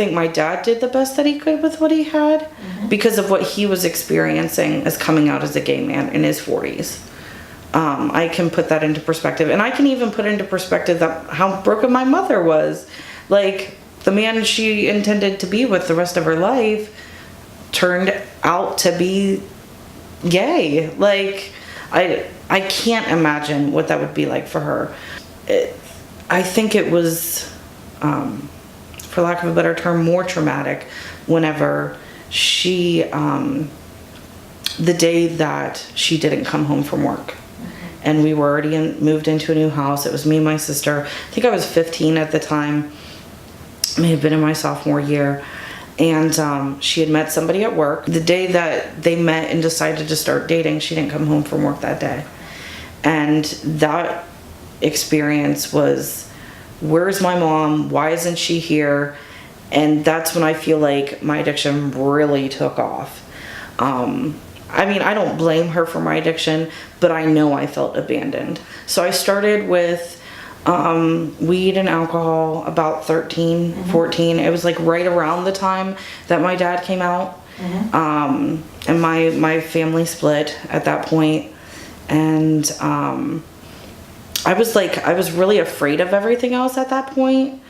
think my dad did the best that he could with what he had because of what he was experiencing as coming out as a gay man in his 40s. I can put that into perspective, and I can even put into perspective that how broken my mother was. Like, the man she intended to be with the rest of her life turned out to be gay. Like, I can't imagine what that would be like for her. I think it was, for lack of a better term, more traumatic whenever she, the day that she didn't come home from work. And we were already moved into a new house. It was me and my sister. I think I was 15 at the time. May have been in my sophomore year. And she had met somebody at work. The day that they met and decided to start dating, she didn't come home from work that day. And that experience was, where's my mom? Why isn't she here? And that's when I feel like my addiction really took off. I mean, I don't blame her for my addiction, but I know I felt abandoned. So I started with weed and alcohol about 13, 14. It was like right around the time that my dad came out. And my family split at that point. And I was really afraid of everything else at that point.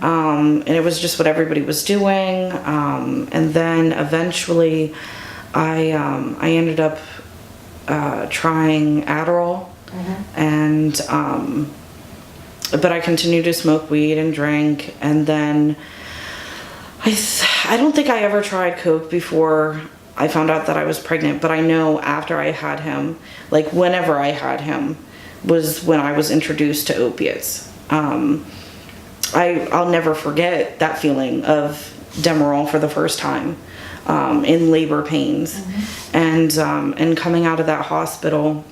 And it was just what everybody was doing. And then eventually I ended up trying Adderall, and but I continued to smoke weed and drink. And then I don't think I ever tried coke before I found out that I was pregnant, but I know after I had him, like whenever I had him, was when I was introduced to opiates. I'll never forget that feeling of Demerol for the first time. In labor pains, and coming out of that hospital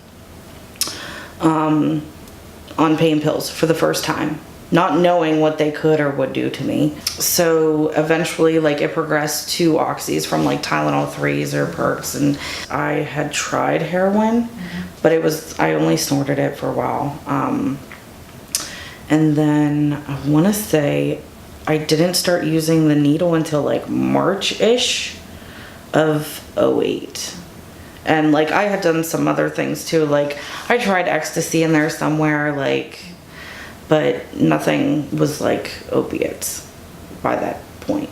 on pain pills for the first time, not knowing what they could or would do to me. So eventually, like, it progressed to oxys from like Tylenol 3s or Perks, and I had tried heroin, but I only snorted it for a while. And then I want to say I didn't start using the needle until like March-ish of 08. And like I had done some other things too, like I tried ecstasy in there somewhere, like, but nothing was like opiates by that point.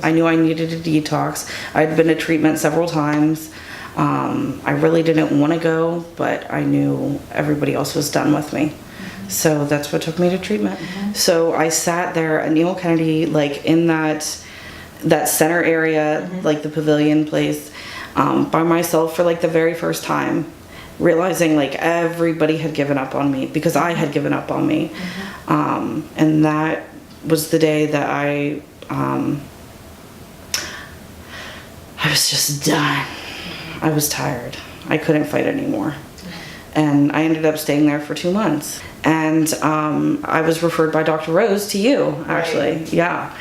I knew I needed a detox. I'd been to treatment several times. I really didn't want to go, but I knew everybody else was done with me. So that's what took me to treatment. So I sat there at Neil Kennedy, like in that center area, like the pavilion place, by myself for like the very first time, realizing like everybody had given up on me because I had given up on me. And that was the day that I was just done. I was tired. I couldn't fight anymore. And I ended up staying there for 2 months. And I was referred by Dr. Rose to you, actually. Right. Yeah.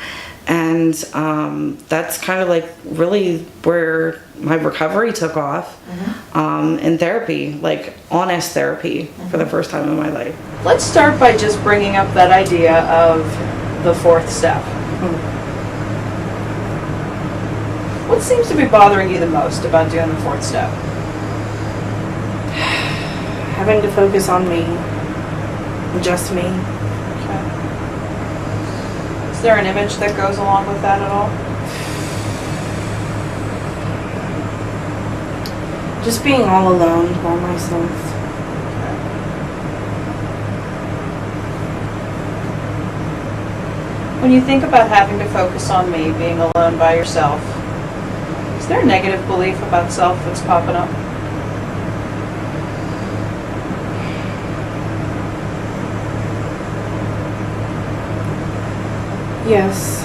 And that's kind of like really where my recovery took off, in therapy, like honest therapy for the first time in my life. Let's start by just bringing up that idea of the fourth step. What seems to be bothering you the most about doing the fourth step? Having to focus on me, just me. Okay. Is there an image that goes along with that at all? Just being all alone by myself. Okay. When you think about having to focus on me, being alone by yourself, is there a negative belief about self that's popping up? Yes.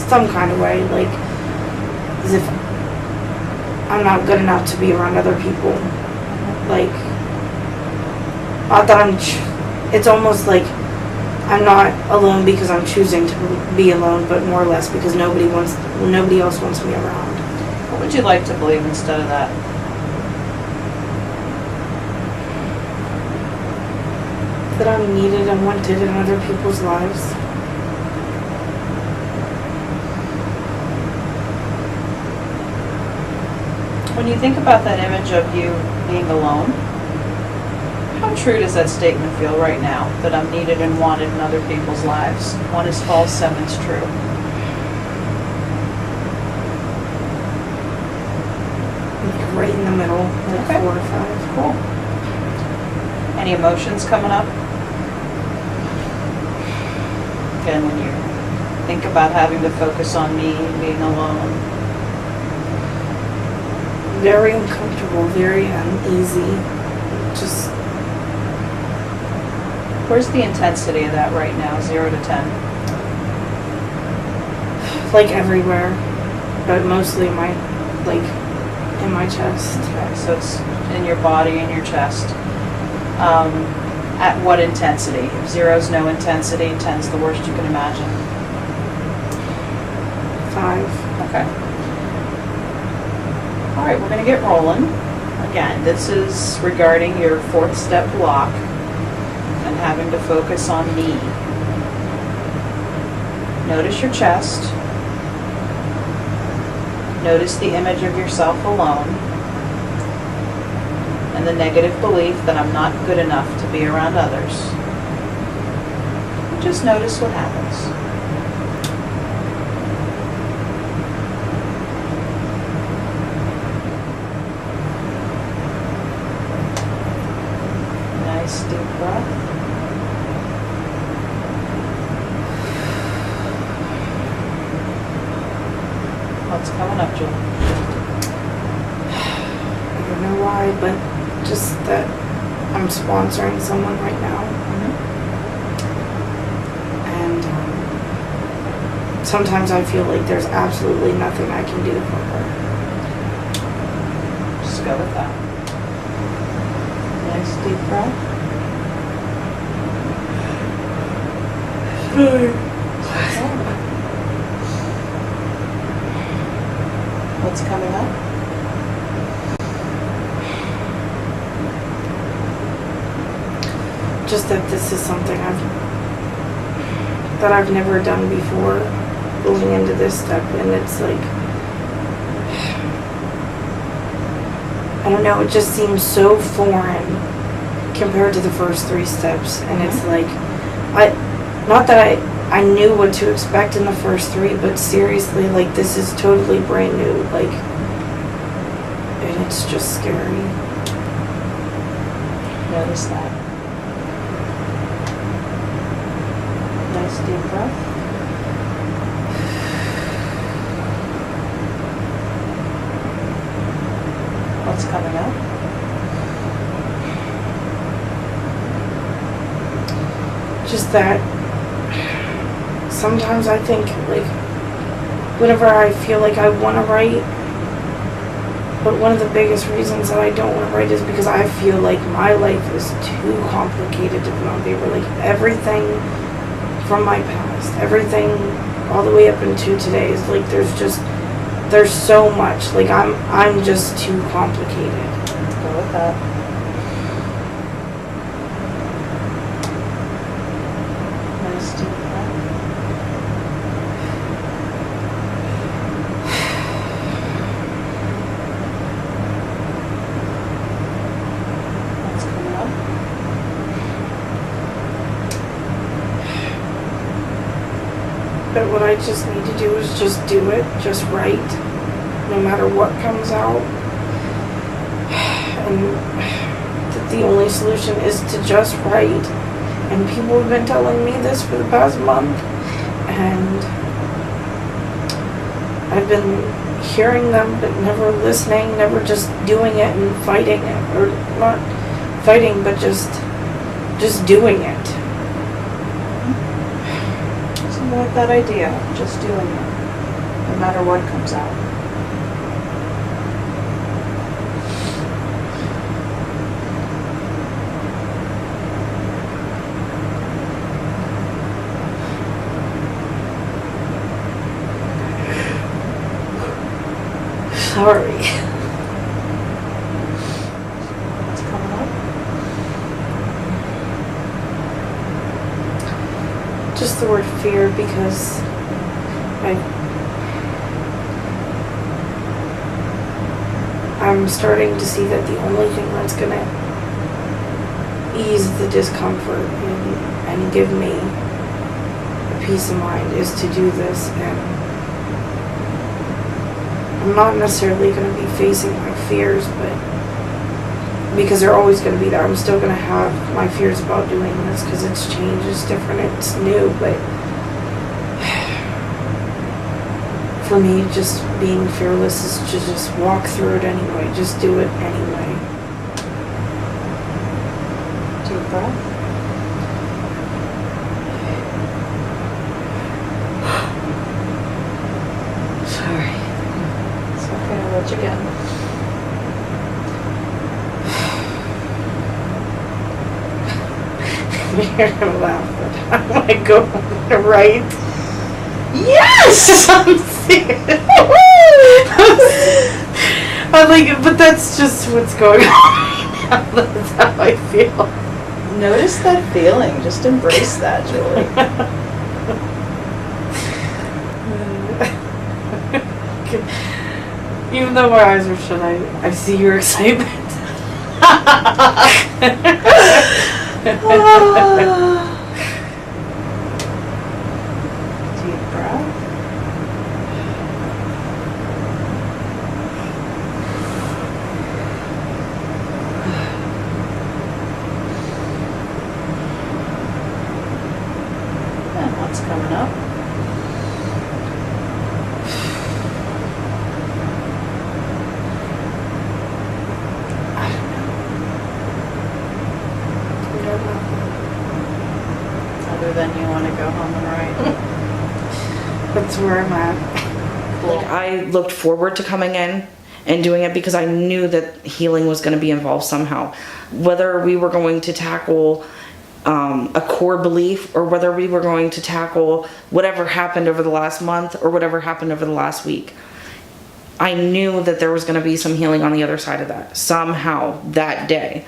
Some kind of way, like as if I'm not good enough to be around other people. Like, not that it's almost like I'm not alone because I'm choosing to be alone, but more or less because nobody else wants me around. What would you like to believe instead of that? That I'm needed and wanted in other people's lives. When you think about that image of you being alone, how true does that statement feel right now, that I'm needed and wanted in other people's lives? One is false, seven is true. Like right in the middle, like Okay. 4 or 5. Cool. Any emotions coming up? Again, when you think about having to focus on me, being alone. Very uncomfortable, very uneasy. Just Where's the intensity of that right now, 0 to 10? like everywhere, but mostly in my chest. Okay, so it's in your body, in your chest. At what intensity? If 0's no intensity, 10's the worst you can imagine. 5. Okay. All right, we're going to get rolling. Again, this is regarding your 4th step block and having to focus on me. Notice your chest. Notice the image of yourself alone and the negative belief that I'm not good enough to be around others. Just notice what happens. Nice deep breath. What's coming up, Jill? I don't know why, but just that I'm sponsoring someone right now. And sometimes I feel like there's absolutely nothing I can do for her. Just go with that. Nice deep breath. What's coming up? Just that this is something I've never done before going into this step, and it's like, I don't know, it just seems so foreign compared to the first 3 steps, and it's like, not that I knew what to expect in the first 3, but seriously, like, this is totally brand new, like, and it's just scary. Notice that. Nice deep breath. What's coming up? Just that sometimes I think, like, whenever I feel like I want to write, but one of the biggest reasons that I don't want to write is because I feel like my life is too complicated to put on paper. Like, everything from my past, everything all the way up into today is like, there's so much. Like, I'm just too complicated. Go with that. Nice deep breath. What's coming up? But what I just need to do is just do it, just write, no matter what comes out. And that the only solution is to just write. And people have been telling me this for the past month, and I've been hearing them but never listening, never just doing it and fighting it, or not fighting, but just doing it. Something like that idea, just doing it, no matter what comes out. Sorry. What's coming up? Just the word fear, because I'm starting to see that the only thing that's gonna ease the discomfort and give me a peace of mind is to do this. And I'm not necessarily gonna be facing my fears, but because they're always gonna be there. I'm still gonna have my fears about doing this because it's changed, it's different, it's new, but for me, just being fearless is to just walk through it anyway. Just do it anyway. Deep breath. Sorry. It's okay, I'll let you again. You're gonna laugh, but I'm gonna go right. Yes! I'm serious. I'm like, but that's just what's going on right now. That's how I feel. Notice that feeling. Just embrace that, Julie. Even though my eyes are shut, I see your excitement. Deep breath. And what's coming up? Other than you want to go home and write. That's where I'm at. Like, I looked forward to coming in and doing it because I knew that healing was going to be involved somehow. Whether we were going to tackle a core belief or whether we were going to tackle whatever happened over the last month or whatever happened over the last week. I knew that there was going to be some healing on the other side of that somehow that day.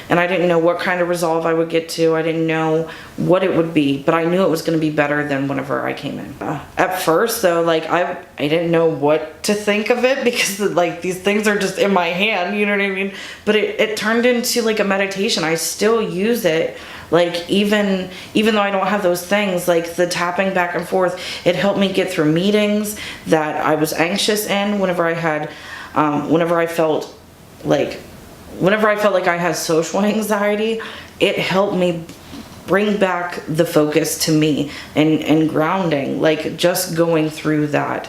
And I didn't know what kind of resolve I would get to. I didn't know what it would be, but I knew it was going to be better than whenever I came in. At first though, like I didn't know what to think of it because like these things are just in my hand, you know what I mean? But it turned into like a meditation. I still use it. Like even though I don't have those things, like the tapping back and forth, it helped me get through meetings that I was anxious in whenever I felt like I had social anxiety. It helped me bring back the focus to me and grounding, like just going through that.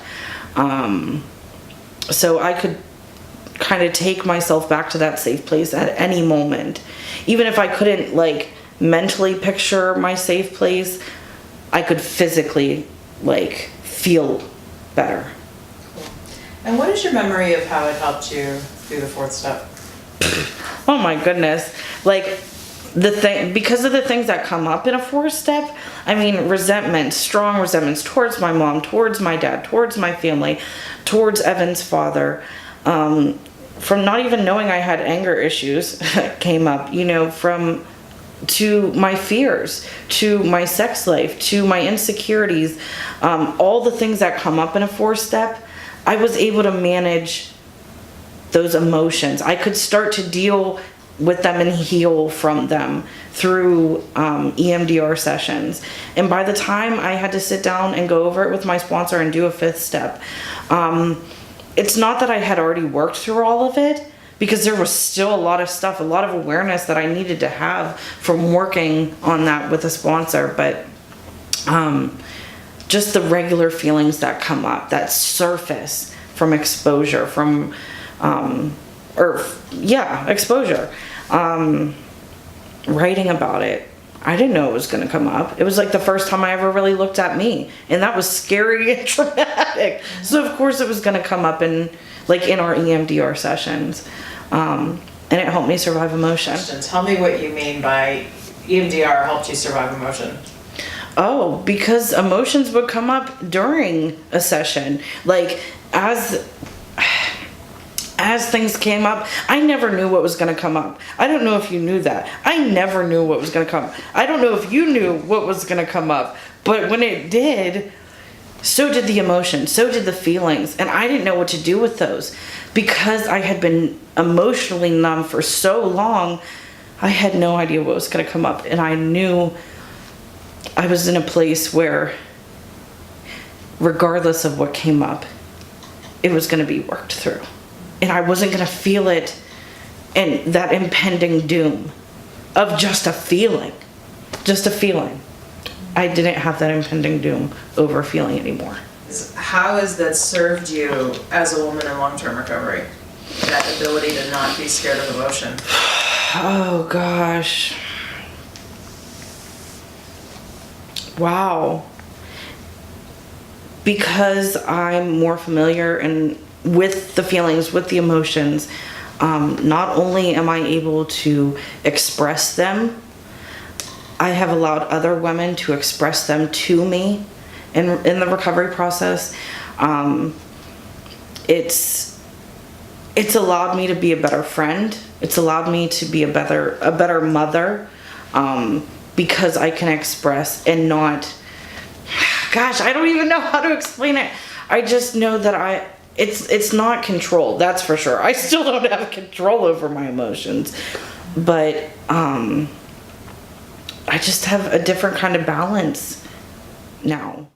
So I could kind of take myself back to that safe place at any moment. Even if I couldn't like mentally picture my safe place, I could physically like feel better. And what is your memory of how it helped you through the fourth step? Oh my goodness. Like because of the things that come up in a fourth step, I mean, resentment, strong resentments towards my mom, towards my dad, towards my family, towards Evan's father, from not even knowing I had anger issues came up, you know, to my fears, to my sex life, to my insecurities, all the things that come up in a fourth step, I was able to manage those emotions. I could start to deal with them and heal from them through EMDR sessions. And by the time I had to sit down and go over it with my sponsor and do a fifth step, it's not that I had already worked through all of it, because there was still a lot of stuff, a lot of awareness that I needed to have from working on that with a sponsor. But just the regular feelings that come up, that surface from exposure, exposure. Writing about it, I didn't know it was going to come up. It was like the first time I ever really looked at me, and that was scary and traumatic. So of course it was going to come up in our EMDR sessions, and it helped me survive emotion. Tell me what you mean by EMDR helped you survive emotion. Oh, because emotions would come up during a session, like as things came up. I never knew what was going to come up. I don't know if you knew that. I never knew what was going to come up. I don't know if you knew what was going to come up. But when it did, So did the emotions, so did the feelings, and I didn't know what to do with those. Because I had been emotionally numb for so long, I had no idea what was going to come up, and I knew I was in a place where, regardless of what came up, it was going to be worked through. And I wasn't going to feel it, and that impending doom of just a feeling. Just a feeling. I didn't have that impending doom over feeling anymore. How has that served you as a woman in long-term recovery? That ability to not be scared of emotion? Oh gosh. Wow. Because I'm more familiar and with the feelings, with the emotions, not only am I able to express them, I have allowed other women to express them to me in the recovery process. It's allowed me to be a better friend. It's allowed me to be a better mother, because I can express and not, gosh, I don't even know how to explain it. I just know that it's not control, that's for sure. I still don't have control over my emotions, but I just have a different kind of balance now.